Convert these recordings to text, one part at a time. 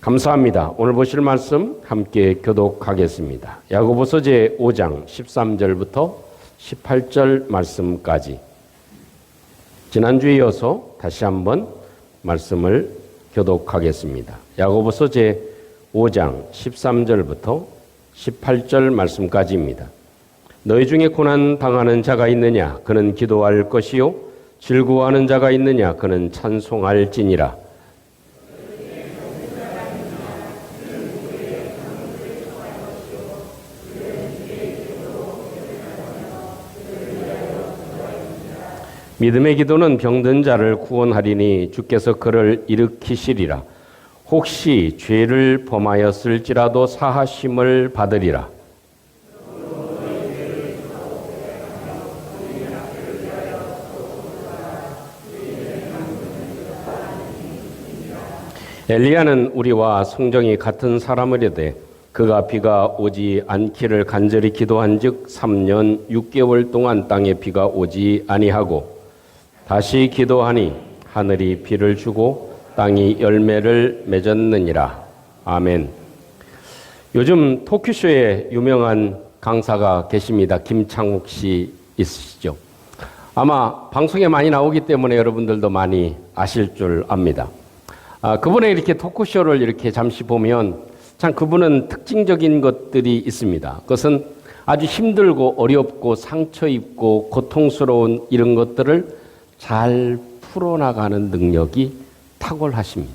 감사합니다. 오늘 보실 말씀 함께 교독하겠습니다. 야고보서 제5장 13절부터 18절 말씀까지. 지난주에 이어서 다시 한번 말씀을 교독하겠습니다. 야고보서 제5장 13절부터 18절 말씀까지입니다. 너희 중에 고난 당하는 자가 있느냐? 그는 기도할 것이요. 즐거워하는 자가 있느냐? 그는 찬송할지니라. 믿음의 기도는 병든 자를 구원하리니 주께서 그를 일으키시리라. 혹시 죄를 범하였을지라도 사하심을 받으리라. 엘리야는 우리와 성정이 같은 사람이라되 그가 비가 오지 않기를 간절히 기도한즉 3년 6개월 동안 땅에 비가 오지 아니하고 다시 기도하니 하늘이 비를 주고 땅이 열매를 맺었느니라. 아멘. 요즘 토크쇼에 유명한 강사가 계십니다. 김창욱 씨 있으시죠? 아마 방송에 많이 나오기 때문에 여러분들도 많이 아실 줄 압니다. 그분의 이렇게 토크쇼를 이렇게 잠시 보면 참 그분은 특징적인 것들이 있습니다. 그것은 아주 힘들고 어렵고 상처 입고 고통스러운 이런 것들을 잘 풀어나가는 능력이 탁월하십니다.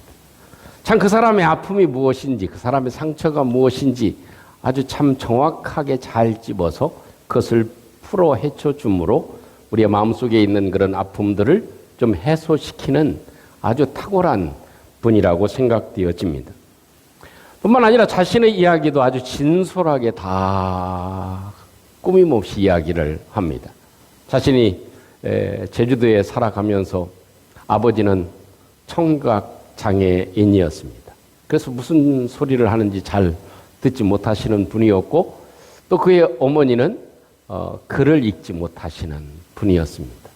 참 그 사람의 아픔이 무엇인지, 그 사람의 상처가 무엇인지 아주 참 정확하게 잘 집어서 그것을 풀어 헤쳐줌으로 우리의 마음속에 있는 그런 아픔들을 좀 해소시키는 아주 탁월한 분이라고 생각되어집니다. 뿐만 아니라 자신의 이야기도 아주 진솔하게 다 꾸밈없이 이야기를 합니다. 자신이 제주도에 살아가면서 아버지는 청각장애인이었습니다. 그래서 무슨 소리를 하는지 잘 듣지 못하시는 분이었고 또 그의 어머니는 글을 읽지 못하시는 분이었습니다.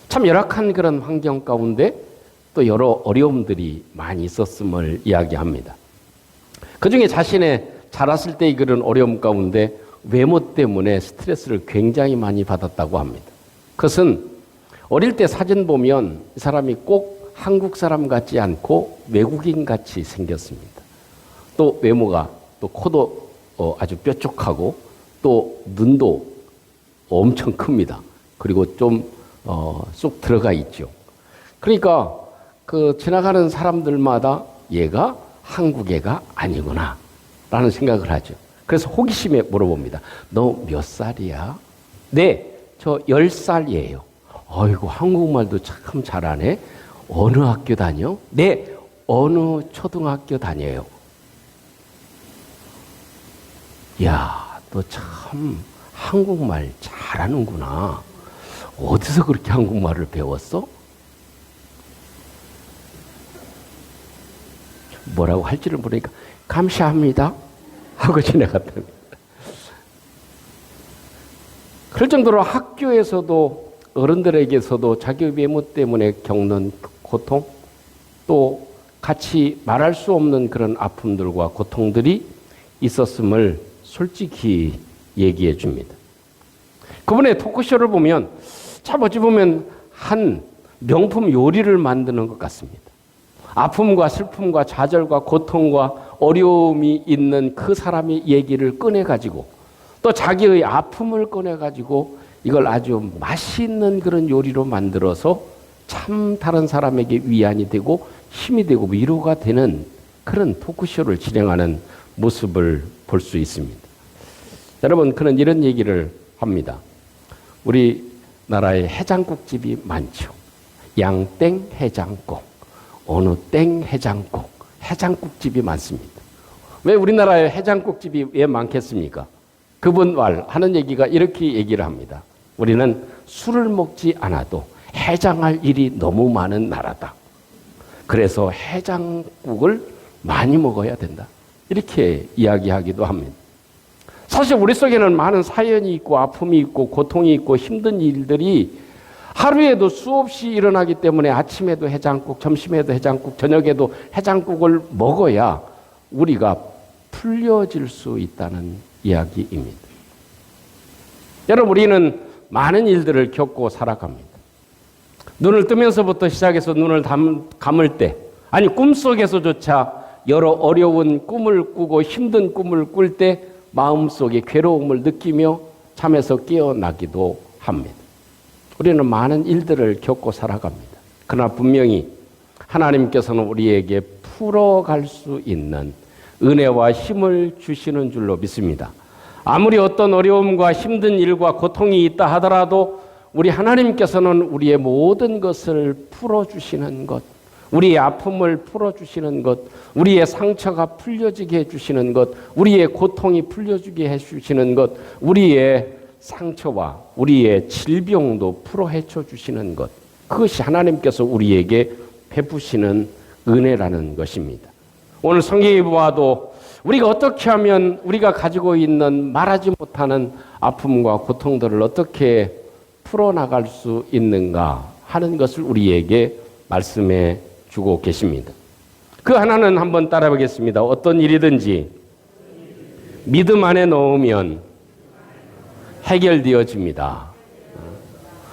참 열악한 그런 환경 가운데 또 여러 어려움들이 많이 있었음을 이야기합니다. 그중에 자신의 자랐을 때의 그런 어려움 가운데 외모 때문에 스트레스를 굉장히 많이 받았다고 합니다. 그것은 어릴 때 사진 보면 이 사람이 꼭 한국 사람 같지 않고 외국인 같이 생겼습니다. 또 외모가 또 코도 아주 뾰족하고 또 눈도 엄청 큽니다. 그리고 좀 쏙 들어가 있죠. 그러니까 그 지나가는 사람들마다 얘가 한국 애가 아니구나 라는 생각을 하죠. 그래서 호기심에 물어봅니다. 너 몇 살이야? 네. 저 10살이에요. 아이고, 한국말도 참 잘하네. 어느 학교 다녀? 네, 어느 초등학교 다녀요. 야, 너 참 한국말 잘하는구나. 어디서 그렇게 한국말을 배웠어? 뭐라고 할지를 모르니까 감사합니다 하고 지나갔답니다. 그럴 정도로 학교에서도 어른들에게서도 자기 외모 때문에 겪는 고통, 또 같이 말할 수 없는 그런 아픔들과 고통들이 있었음을 솔직히 얘기해 줍니다. 그분의 토크쇼를 보면 참 어찌 보면 한 명품 요리를 만드는 것 같습니다. 아픔과 슬픔과 좌절과 고통과 어려움이 있는 그 사람의 얘기를 꺼내가지고 또 자기의 아픔을 꺼내가지고 이걸 아주 맛있는 그런 요리로 만들어서 참 다른 사람에게 위안이 되고 힘이 되고 위로가 되는 그런 토크쇼를 진행하는 모습을 볼 수 있습니다. 여러분, 그는 이런 얘기를 합니다. 우리나라에 해장국집이 많죠. 양땡 해장국, 어느 땡 해장국, 해장국집이 많습니다. 왜 우리나라에 해장국집이 왜 많겠습니까? 그분 하는 얘기가 이렇게 얘기를 합니다. 우리는 술을 먹지 않아도 해장할 일이 너무 많은 나라다. 그래서 해장국을 많이 먹어야 된다. 이렇게 이야기하기도 합니다. 사실 우리 속에는 많은 사연이 있고 아픔이 있고 고통이 있고 힘든 일들이 하루에도 수없이 일어나기 때문에 아침에도 해장국, 점심에도 해장국, 저녁에도 해장국을 먹어야 우리가 풀려질 수 있다는 이야기입니다. 여러분, 우리는 많은 일들을 겪고 살아갑니다. 눈을 뜨면서부터 시작해서 눈을 감을 때, 아니 꿈속에서조차 여러 어려운 꿈을 꾸고 힘든 꿈을 꿀 때 마음속에 괴로움을 느끼며 잠에서 깨어나기도 합니다. 우리는 많은 일들을 겪고 살아갑니다. 그러나 분명히 하나님께서는 우리에게 풀어갈 수 있는 은혜와 힘을 주시는 줄로 믿습니다. 아무리 어떤 어려움과 힘든 일과 고통이 있다 하더라도 우리 하나님께서는 우리의 모든 것을 풀어주시는 것, 우리의 아픔을 풀어주시는 것, 우리의 상처가 풀려지게 해주시는 것, 우리의 고통이 풀려지게 해주시는 것, 우리의 상처와 우리의 질병도 풀어 헤쳐주시는 것, 그것이 하나님께서 우리에게 베푸시는 은혜라는 것입니다. 오늘 성경에 보아도 우리가 어떻게 하면 우리가 가지고 있는 말하지 못하는 아픔과 고통들을 어떻게 풀어나갈 수 있는가 하는 것을 우리에게 말씀해 주고 계십니다. 그 하나는 한번 따라 보겠습니다. 어떤 일이든지 믿음 안에 넣으면 해결되어집니다.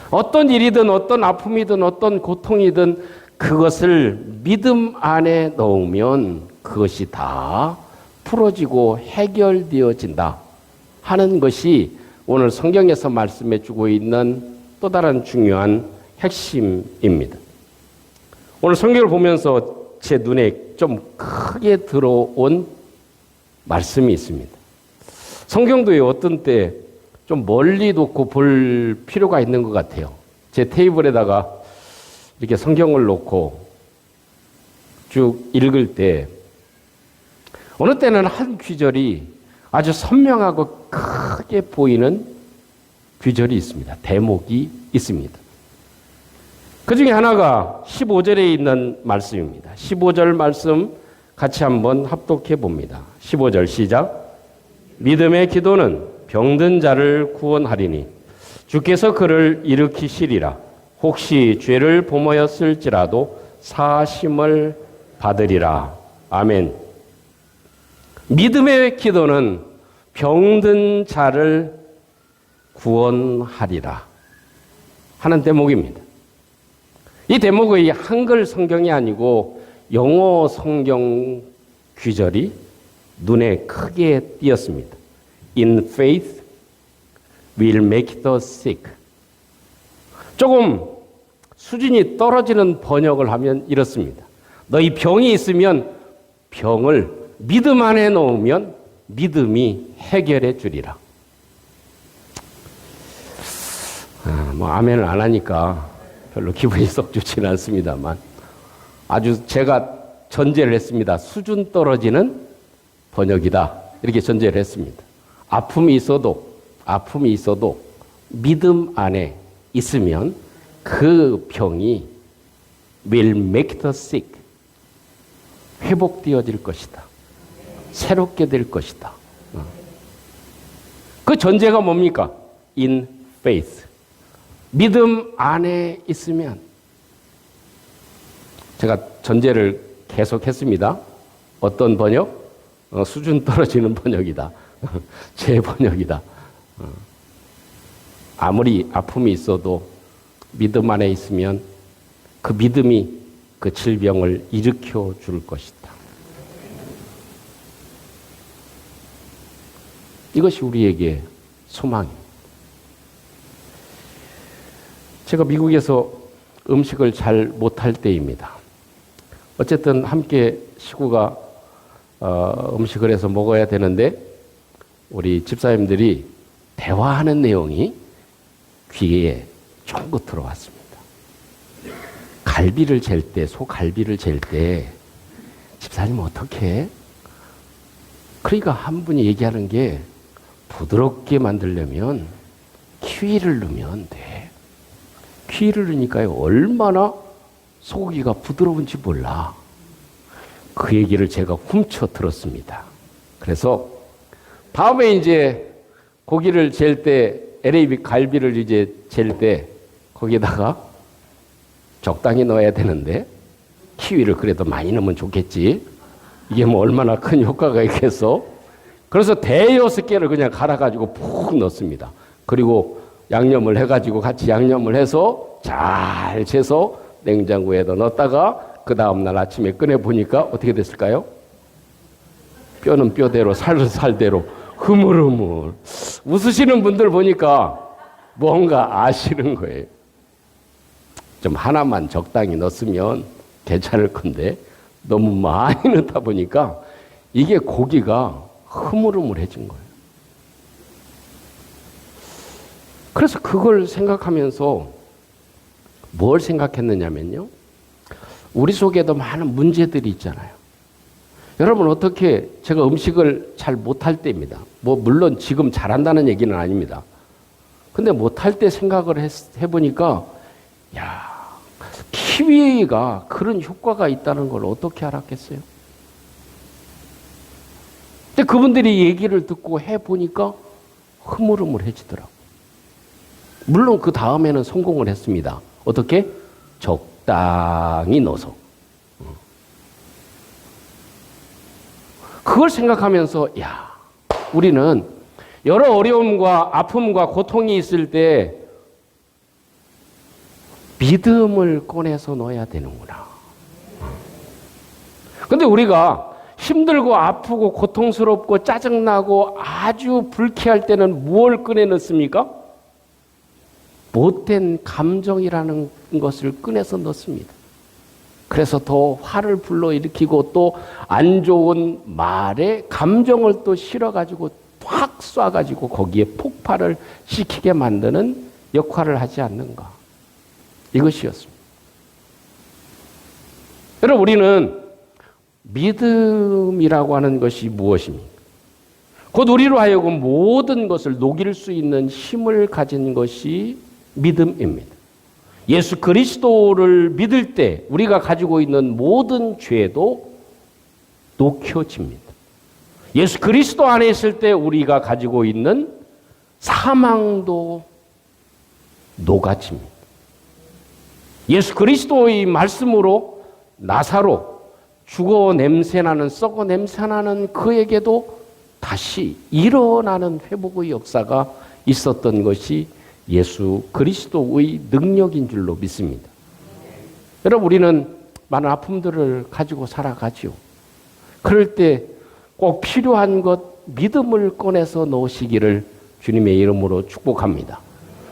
어떤 일이든 어떤 아픔이든 어떤 고통이든 그것을 믿음 안에 넣으면 그것이 다 풀어지고 해결되어진다 하는 것이 오늘 성경에서 말씀해 주고 있는 또 다른 중요한 핵심입니다. 오늘 성경을 보면서 제 눈에 좀 크게 들어온 말씀이 있습니다. 성경도 어떤 때 좀 멀리 놓고 볼 필요가 있는 것 같아요. 제 테이블에다가 이렇게 성경을 놓고 쭉 읽을 때 어느 때는 한 귀절이 아주 선명하고 크게 보이는 귀절이 있습니다. 대목이 있습니다. 그 중에 하나가 15절에 있는 말씀입니다. 15절 말씀 같이 한번 합독해 봅니다. 15절 시작. 믿음의 기도는 병든 자를 구원하리니 주께서 그를 일으키시리라. 혹시 죄를 범하였을지라도 사심을 받으리라. 아멘. 믿음의 기도는 병든 자를 구원하리라 하는 대목입니다. 이 대목의 한글 성경이 아니고 영어 성경 귀절이 눈에 크게 띄었습니다. In faith will make the sick. 조금 수준이 떨어지는 번역을 하면 이렇습니다. 너희 병이 있으면 병을 믿음 안에 넣으면 믿음이 해결해 주리라. 아멘을 안 하니까 별로 기분이 썩 좋지는 않습니다만 아주 제가 전제를 했습니다. 수준 떨어지는 번역이다. 이렇게 전제를 했습니다. 아픔이 있어도 믿음 안에 있으면 그 병이 will make the sick 회복되어질 것이다. 새롭게 될 것이다. 그 전제가 뭡니까? In faith. 믿음 안에 있으면 제가 전제를 계속했습니다. 어떤 번역? 수준 떨어지는 번역이다. 제 번역이다. 아무리 아픔이 있어도 믿음 안에 있으면 그 믿음이 그 질병을 일으켜 줄 것이다. 이것이 우리에게 소망입니다. 제가 미국에서 음식을 잘 못할 때입니다. 어쨌든 함께 식구가 음식을 해서 먹어야 되는데 우리 집사님들이 대화하는 내용이 귀에 쫑긋 들어왔습니다. 갈비를 잴 때, 소갈비를 잴 때 집사님 어떻게 해? 그러니까 한 분이 얘기하는 게 부드럽게 만들려면 키위를 넣으면 돼. 키위를 넣으니까요 얼마나 소고기가 부드러운지 몰라. 그 얘기를 제가 훔쳐 들었습니다. 그래서 다음에 이제 고기를 잴 때 LA 갈비를 이제 잴 때 거기에다가 적당히 넣어야 되는데 키위를 그래도 많이 넣으면 좋겠지. 이게 뭐 얼마나 큰 효과가 있겠어? 그래서 대여섯 개를 그냥 갈아가지고 푹 넣습니다. 그리고 양념을 해가지고 같이 양념을 해서 잘 재서 냉장고에다 넣었다가 그 다음날 아침에 꺼내 보니까 어떻게 됐을까요? 뼈는 뼈대로 살은 살대로 흐물흐물. 웃으시는 분들 보니까 뭔가 아시는 거예요. 좀 하나만 적당히 넣었으면 괜찮을 건데 너무 많이 넣다 보니까 이게 고기가 흐물흐물해진 거예요. 그래서 그걸 생각하면서 뭘 생각했느냐면요. 우리 속에도 많은 문제들이 있잖아요. 여러분 어떻게 제가 음식을 잘 못할 때입니다. 뭐 물론 지금 잘한다는 얘기는 아닙니다. 근데 못할 때 생각을 해보니까 야, 키위가 그런 효과가 있다는 걸 어떻게 알았겠어요? 근데 그분들이 얘기를 듣고 해보니까 흐물흐물해지더라고요. 물론 그 다음에는 성공을 했습니다. 어떻게? 적당히 넣어서. 그걸 생각하면서 야, 우리는 여러 어려움과 아픔과 고통이 있을 때 믿음을 꺼내서 넣어야 되는구나. 근데 우리가 힘들고 아프고 고통스럽고 짜증나고 아주 불쾌할 때는 무엇을 꺼내 넣습니까? 못된 감정이라는 것을 꺼내서 넣습니다. 그래서 더 화를 불러일으키고 또 안 좋은 말에 감정을 또 실어가지고 확 쏴가지고 거기에 폭발을 시키게 만드는 역할을 하지 않는가. 이것이었습니다. 여러분 우리는 믿음이라고 하는 것이 무엇입니까? 곧 우리로 하여금 모든 것을 녹일 수 있는 힘을 가진 것이 믿음입니다. 예수 그리스도를 믿을 때 우리가 가지고 있는 모든 죄도 녹혀집니다. 예수 그리스도 안에 있을 때 우리가 가지고 있는 사망도 녹아집니다. 예수 그리스도의 말씀으로 나사로 죽어 냄새나는 썩어 냄새나는 그에게도 다시 일어나는 회복의 역사가 있었던 것이 예수 그리스도의 능력인 줄로 믿습니다. 여러분 우리는 많은 아픔들을 가지고 살아가지요. 그럴 때 꼭 필요한 것 믿음을 꺼내서 넣으시기를 주님의 이름으로 축복합니다.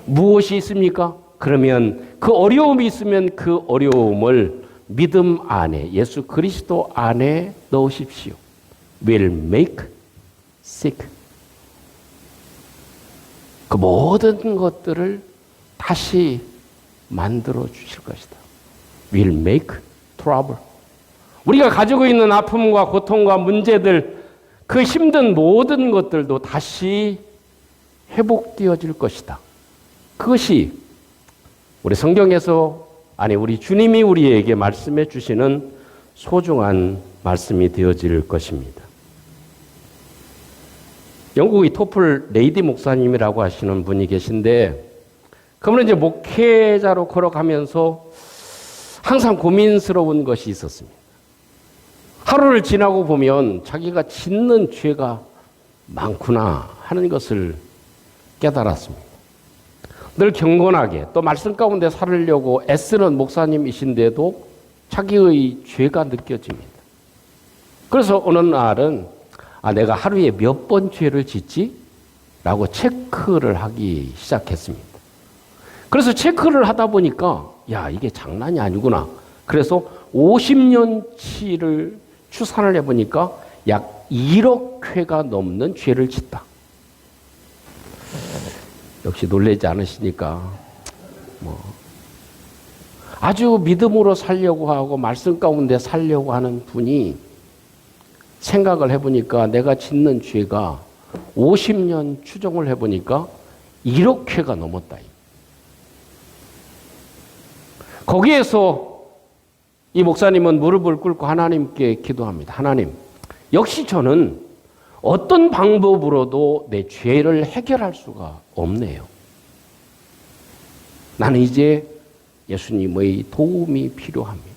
무엇이 있습니까? 그러면 그 어려움이 있으면 그 어려움을 믿음 안에 예수 그리스도 안에 넣으십시오. Will make sick. 그 모든 것들을 다시 만들어 주실 것이다. Will make trouble. 우리가 가지고 있는 아픔과 고통과 문제들, 그 힘든 모든 것들도 다시 회복되어질 것이다. 그것이 우리 성경에서 우리 주님이 우리에게 말씀해 주시는 소중한 말씀이 되어질 것입니다. 영국의 토플 레이디 목사님이라고 하시는 분이 계신데 그분은 이제 목회자로 걸어가면서 항상 고민스러운 것이 있었습니다. 하루를 지나고 보면 자기가 짓는 죄가 많구나 하는 것을 깨달았습니다. 늘 경건하게 또 말씀 가운데 살으려고 애쓰는 목사님이신데도 자기의 죄가 느껴집니다. 그래서 어느 날은 내가 하루에 몇 번 죄를 짓지? 라고 체크를 하기 시작했습니다. 그래서 체크를 하다 보니까 이게 장난이 아니구나. 그래서 50년치를 추산을 해보니까 약 1억 회가 넘는 죄를 짓다. 역시 놀라지 않으시니까 아주 믿음으로 살려고 하고 말씀 가운데 살려고 하는 분이 생각을 해보니까 내가 짓는 죄가 50년 추정을 해보니까 1억 회가 넘었다. 거기에서 이 목사님은 무릎을 꿇고 하나님께 기도합니다. 하나님, 역시 저는 어떤 방법으로도 내 죄를 해결할 수가 없네요. 나는 이제 예수님의 도움이 필요합니다.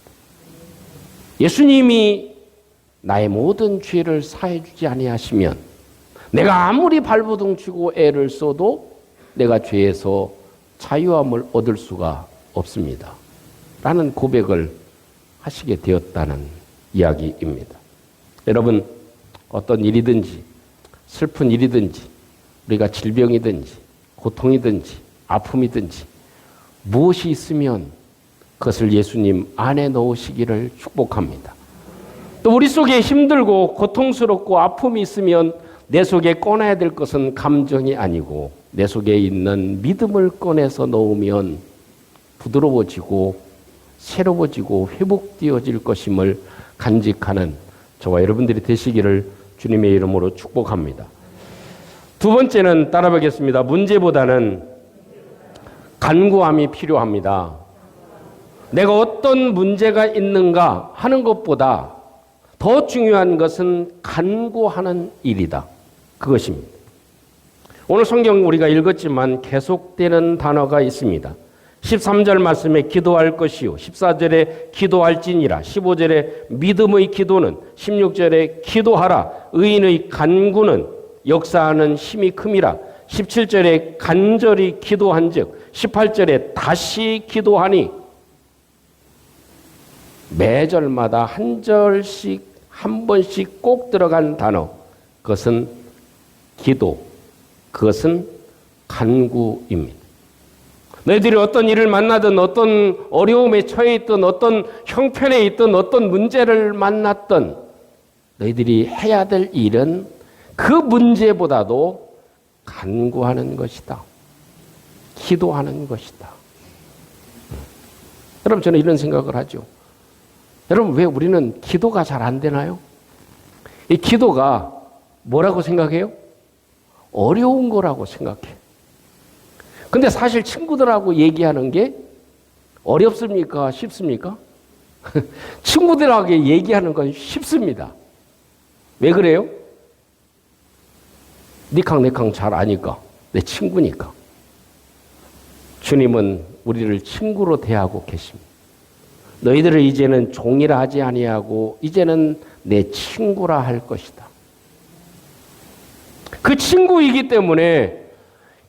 예수님이 나의 모든 죄를 사해 주지 아니하시면 내가 아무리 발버둥 치고 애를 써도 내가 죄에서 자유함을 얻을 수가 없습니다. 라는 고백을 하시게 되었다는 이야기입니다. 여러분, 어떤 일이든지 슬픈 일이든지 우리가 질병이든지 고통이든지 아픔이든지 무엇이 있으면 그것을 예수님 안에 넣으시기를 축복합니다. 또 우리 속에 힘들고 고통스럽고 아픔이 있으면 내 속에 꺼내야 될 것은 감정이 아니고 내 속에 있는 믿음을 꺼내서 넣으면 부드러워지고 새로워지고 회복되어질 것임을 간직하는 저와 여러분들이 되시기를 주님의 이름으로 축복합니다. 두 번째는 따라보겠습니다. 문제보다는 간구함이 필요합니다. 내가 어떤 문제가 있는가 하는 것보다 더 중요한 것은 간구하는 일이다. 그것입니다. 오늘 성경 우리가 읽었지만 계속되는 단어가 있습니다. 13절 말씀에 기도할 것이요 14절에 기도할지니라 15절에 믿음의 기도는 16절에 기도하라 의인의 간구는 역사하는 힘이 큼이라 17절에 간절히 기도한즉 18절에 다시 기도하니 매절마다 한 절씩 한 번씩 꼭 들어간 단어 그것은 기도 그것은 간구입니다. 너희들이 어떤 일을 만나든 어떤 어려움에 처해 있든 어떤 형편에 있든 어떤 문제를 만났든 너희들이 해야 될 일은 그 문제보다도 간구하는 것이다. 기도하는 것이다. 여러분 저는 이런 생각을 하죠. 여러분 왜 우리는 기도가 잘 안 되나요? 이 기도가 뭐라고 생각해요? 어려운 거라고 생각해요. 근데 사실 친구들하고 얘기하는 게 어렵습니까? 쉽습니까? 친구들하고 얘기하는 건 쉽습니다. 왜 그래요? 니캉 잘 아니까. 내 친구니까. 주님은 우리를 친구로 대하고 계십니다. 너희들을 이제는 종이라 하지 아니하고 이제는 내 친구라 할 것이다. 그 친구이기 때문에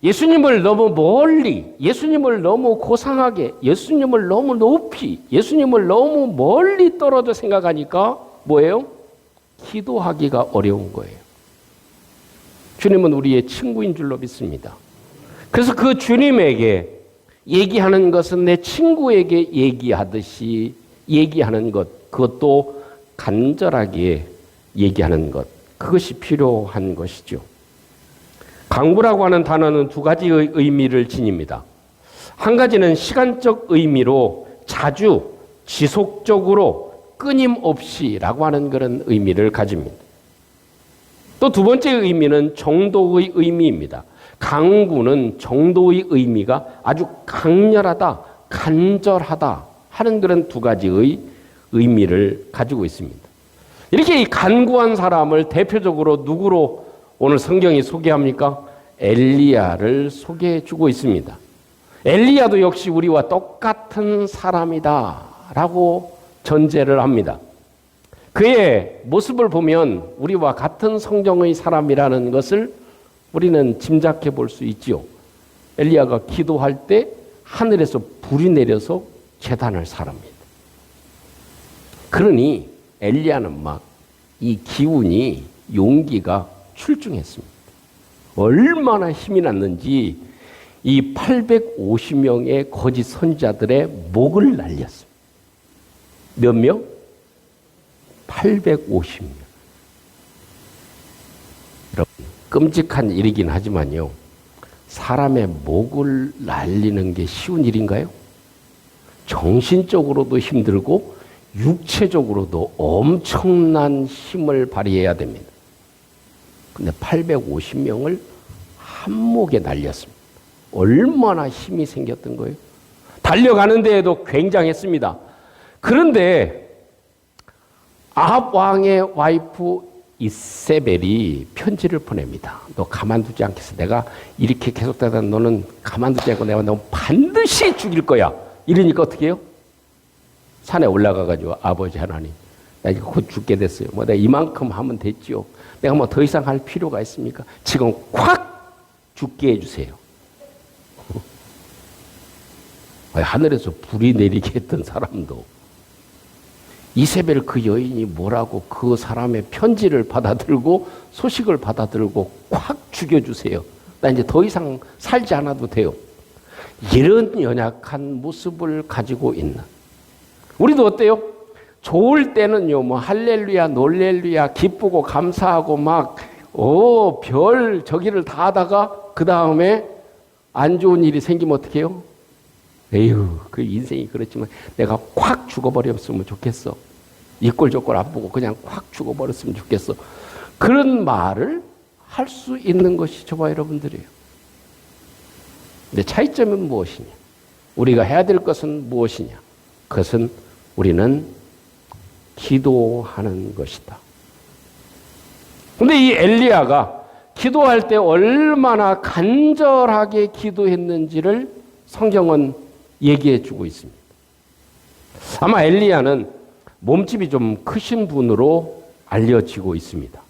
예수님을 너무 멀리, 예수님을 너무 고상하게, 예수님을 너무 높이, 예수님을 너무 멀리 떨어져 생각하니까 뭐예요? 기도하기가 어려운 거예요. 주님은 우리의 친구인 줄로 믿습니다. 그래서 그 주님에게 얘기하는 것은 내 친구에게 얘기하듯이 얘기하는 것, 그것도 간절하게 얘기하는 것, 그것이 필요한 것이죠. 간구라고 하는 단어는 두 가지의 의미를 지닙니다. 한 가지는 시간적 의미로 자주, 지속적으로, 끊임없이라고 하는 그런 의미를 가집니다. 또 두 번째 의미는 정도의 의미입니다. 간구는 정도의 의미가 아주 강렬하다, 간절하다 하는 그런 두 가지의 의미를 가지고 있습니다. 이렇게 이 간구한 사람을 대표적으로 누구로 오늘 성경이 소개합니까? 엘리야를 소개해 주고 있습니다. 엘리야도 역시 우리와 똑같은 사람이다 라고 전제를 합니다. 그의 모습을 보면 우리와 같은 성정의 사람이라는 것을 우리는 짐작해 볼 수 있지요. 엘리야가 기도할 때 하늘에서 불이 내려서 제단을 살합니다. 그러니 엘리야는 막 이 기운이 용기가 출중했습니다. 얼마나 힘이 났는지 이 850명의 거짓 선지자들의 목을 날렸습니다. 몇 명? 850명. 여러분, 끔찍한 일이긴 하지만요. 사람의 목을 날리는 게 쉬운 일인가요? 정신적으로도 힘들고 육체적으로도 엄청난 힘을 발휘해야 됩니다. 근데 850명을 한 목에 날렸습니다. 얼마나 힘이 생겼던 거예요? 달려가는 데에도 굉장했습니다. 그런데 아합 왕의 와이프 이세벨이 편지를 보냅니다. 너 가만두지 않겠어. 내가 이렇게 계속되다 너는 가만두지 않고 내가 너 반드시 죽일 거야. 이러니까 어떻게 해요? 산에 올라가가지고 아버지 하나님 나 이거 곧 죽게 됐어요. 뭐 내가 이만큼 하면 됐죠. 내가 뭐 더 이상 할 필요가 있습니까? 지금 확 죽게 해주세요. 하늘에서 불이 내리게 했던 사람도 이세벨 그 여인이 뭐라고 그 사람의 편지를 받아들고 소식을 받아들고 확 죽여주세요. 나 이제 더 이상 살지 않아도 돼요. 이런 연약한 모습을 가지고 있는 우리도 어때요? 좋을 때는요, 뭐 할렐루야, 놀렐루야, 기쁘고 감사하고 막 별 저기를 다 하다가 그 다음에 안 좋은 일이 생기면 어떻게 해요? 에휴, 그 인생이 그렇지만 내가 확 죽어버렸으면 좋겠어. 이꼴 저꼴 안 보고 그냥 확 죽어버렸으면 좋겠어. 그런 말을 할 수 있는 것이 저와 여러분들이에요. 근데 차이점은 무엇이냐? 우리가 해야 될 것은 무엇이냐? 그것은 우리는 기도하는 것이다. 근데 이 엘리야가 기도할 때 얼마나 간절하게 기도했는지를 성경은 얘기해 주고 있습니다. 아마 엘리야는 몸집이 좀 크신 분으로 알려지고 있습니다.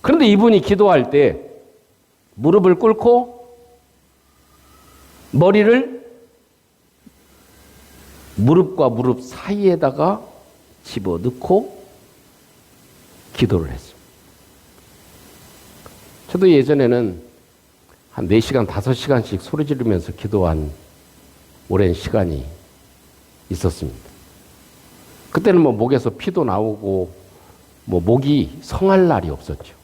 그런데 이분이 기도할 때 무릎을 꿇고 머리를 무릎과 무릎 사이에다가 집어넣고 기도를 했습니다. 저도 예전에는 한 4시간, 5시간씩 소리 지르면서 기도한 오랜 시간이 있었습니다. 그때는 뭐 목에서 피도 나오고 뭐 목이 성할 날이 없었죠.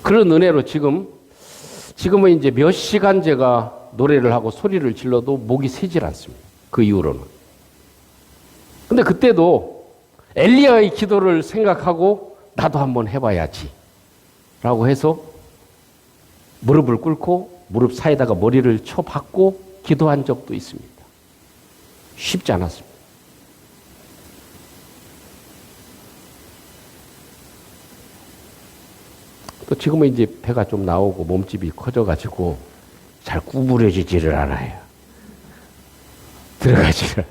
그런 은혜로 지금은 이제 몇 시간 제가 노래를 하고 소리를 질러도 목이 새질 않습니다. 그 이후로는. 근데 그때도 엘리야의 기도를 생각하고 나도 한번 해봐야지 라고 해서 무릎을 꿇고 무릎 사이에다가 머리를 쳐박고 기도한 적도 있습니다. 쉽지 않았습니다. 또 지금은 이제 배가 좀 나오고 몸집이 커져가지고 잘 구부려지지를 않아요. 들어가지를.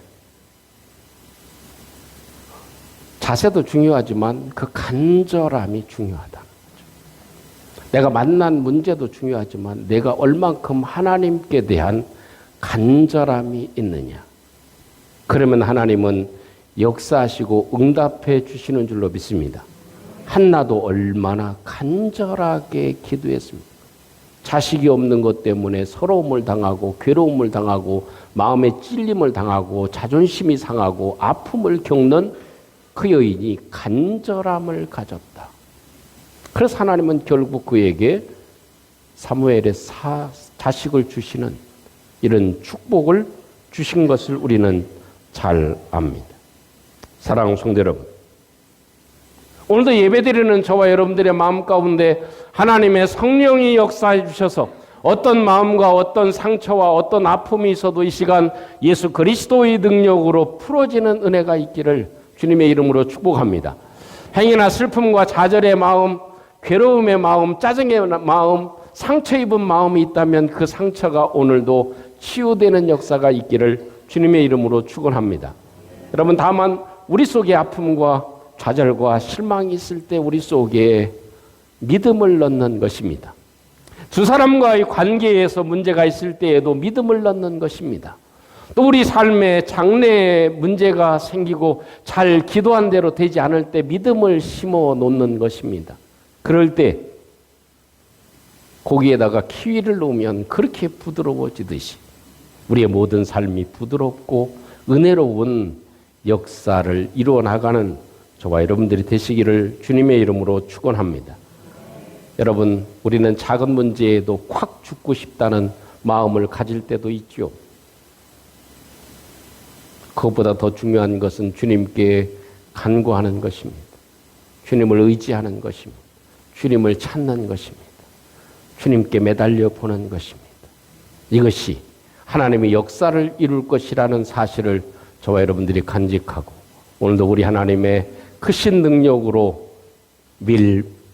자세도 중요하지만 그 간절함이 중요하다. 내가 만난 문제도 중요하지만 내가 얼만큼 하나님께 대한 간절함이 있느냐. 그러면 하나님은 역사하시고 응답해 주시는 줄로 믿습니다. 한나도 얼마나 간절하게 기도했습니다. 자식이 없는 것 때문에 서러움을 당하고 괴로움을 당하고 마음에 찔림을 당하고 자존심이 상하고 아픔을 겪는 그 여인이 간절함을 가졌다. 그래서 하나님은 결국 그에게 사무엘의 자식을 주시는 이런 축복을 주신 것을 우리는 잘 압니다. 사랑하는 성도 여러분, 오늘도 예배드리는 저와 여러분들의 마음 가운데 하나님의 성령이 역사해 주셔서 어떤 마음과 어떤 상처와 어떤 아픔이 있어도 이 시간 예수 그리스도의 능력으로 풀어지는 은혜가 있기를 주님의 이름으로 축복합니다. 행여나 슬픔과 좌절의 마음, 괴로움의 마음, 짜증의 마음, 상처 입은 마음이 있다면 그 상처가 오늘도 치유되는 역사가 있기를 주님의 이름으로 축원합니다. 여러분, 다만 우리 속에 아픔과 좌절과 실망이 있을 때 우리 속에 믿음을 넣는 것입니다. 두 사람과의 관계에서 문제가 있을 때에도 믿음을 넣는 것입니다. 또 우리 삶에 장래에 문제가 생기고 잘 기도한 대로 되지 않을 때 믿음을 심어 놓는 것입니다. 그럴 때 고기에다가 키위를 놓으면 그렇게 부드러워지듯이 우리의 모든 삶이 부드럽고 은혜로운 역사를 이루어 나가는 저와 여러분들이 되시기를 주님의 이름으로 축원합니다. 여러분, 우리는 작은 문제에도 확 죽고 싶다는 마음을 가질 때도 있죠. 그것보다 더 중요한 것은 주님께 간구하는 것입니다. 주님을 의지하는 것입니다. 주님을 찾는 것입니다. 주님께 매달려 보는 것입니다. 이것이 하나님의 역사를 이룰 것이라는 사실을 저와 여러분들이 간직하고 오늘도 우리 하나님의 크신 능력으로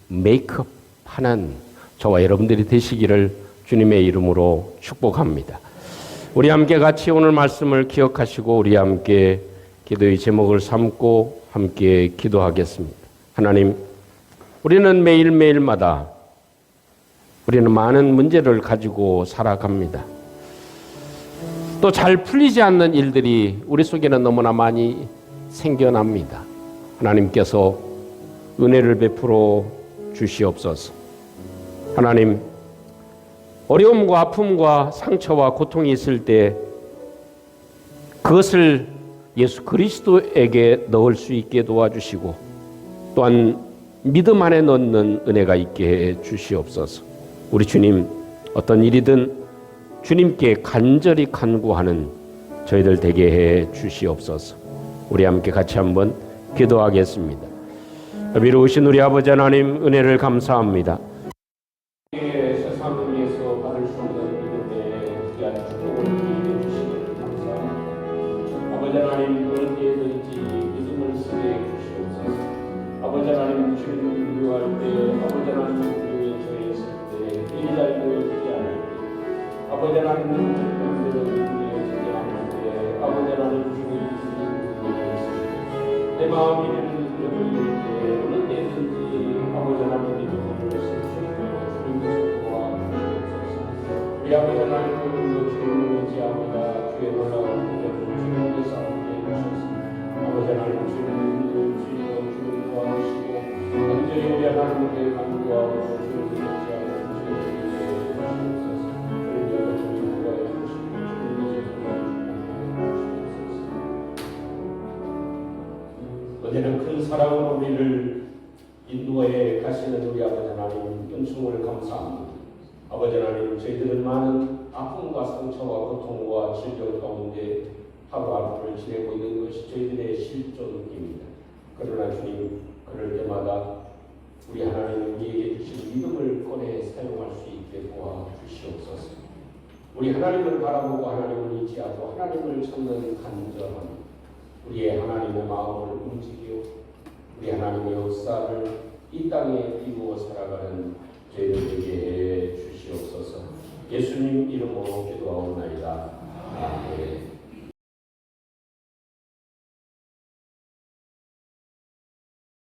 메이크업하는 저와 여러분들이 되시기를 주님의 이름으로 축복합니다. 우리 함께 같이 오늘 말씀을 기억하시고 우리 함께 기도의 제목을 삼고 함께 기도하겠습니다. 하나님, 우리는 매일매일마다 우리는 많은 문제를 가지고 살아갑니다. 또 잘 풀리지 않는 일들이 우리 속에는 너무나 많이 생겨납니다. 하나님께서 은혜를 베풀어 주시옵소서. 하나님, 어려움과 아픔과 상처와 고통이 있을 때 그것을 예수 그리스도에게 넣을 수 있게 도와주시고 또한 믿음 안에 넣는 은혜가 있게 해 주시옵소서. 우리 주님, 어떤 일이든 주님께 간절히 간구하는 저희들 되게 해 주시옵소서. 우리 함께 같이 한번 기도하겠습니다. 위로우신 우리 아버지 하나님, 은혜를 감사합니다. 세상 위에서 받을 수 없는 믿음의 귀한 축복을 기회해 주시기를 감사합니다. 아버지 하나님, 어느 때든지 믿음을 쓰게 주시옵소서. 아버지 하나님, 주님 유할 때, 아버지 하나님 주님이 저에 있을 때 일이 잘 되어지지 않을 때, 아버지 하나님 눈물을 되어지지 않을 때, 아버지 하나님 주님이 있으시되 내 마음이 흔들릴 때, 어느 때든지 아버지 하나님 믿음을 쓸 수 있도록 주님께서 도와주시옵소서. 우리 아버지 하나님, 오늘도 주님을 의지합니다. 주의 놀라운 은혜를 주님께서 함께 해주셔서 아버지 하나님, 주님을 주님 도와주시고 간절히 우리 하나님께 간구하고 주님을 의지하고 주님께 해주시옵소서. 주님께서 주님 구하여 주시고 주님께서 어제는 큰 사랑으로 우리를 인도해 가시는 우리 아버지 하나님, 은총을 감사합니다. 아버지 하나님, 저희들은 많은 아픔과 상처와 고통과 질병 가운데 하루하루를 지내고 있는 것이 저희들의 실존입니다. 그러나 주님, 그럴 때마다 우리 하나님 우리에게 주신 믿음을 꺼내 사용할 수 있게 도와주시옵소서. 우리 하나님을 바라보고 하나님을 의지하고 하나님을 찾는 간절함, 우리의 하나님의 마음을 움직여 우리 하나님의 역사를 이 땅에 이루어 살아가는 저희들에게 해 주시옵소서. 예수님 이름으로 기도하옵나이다. 아멘.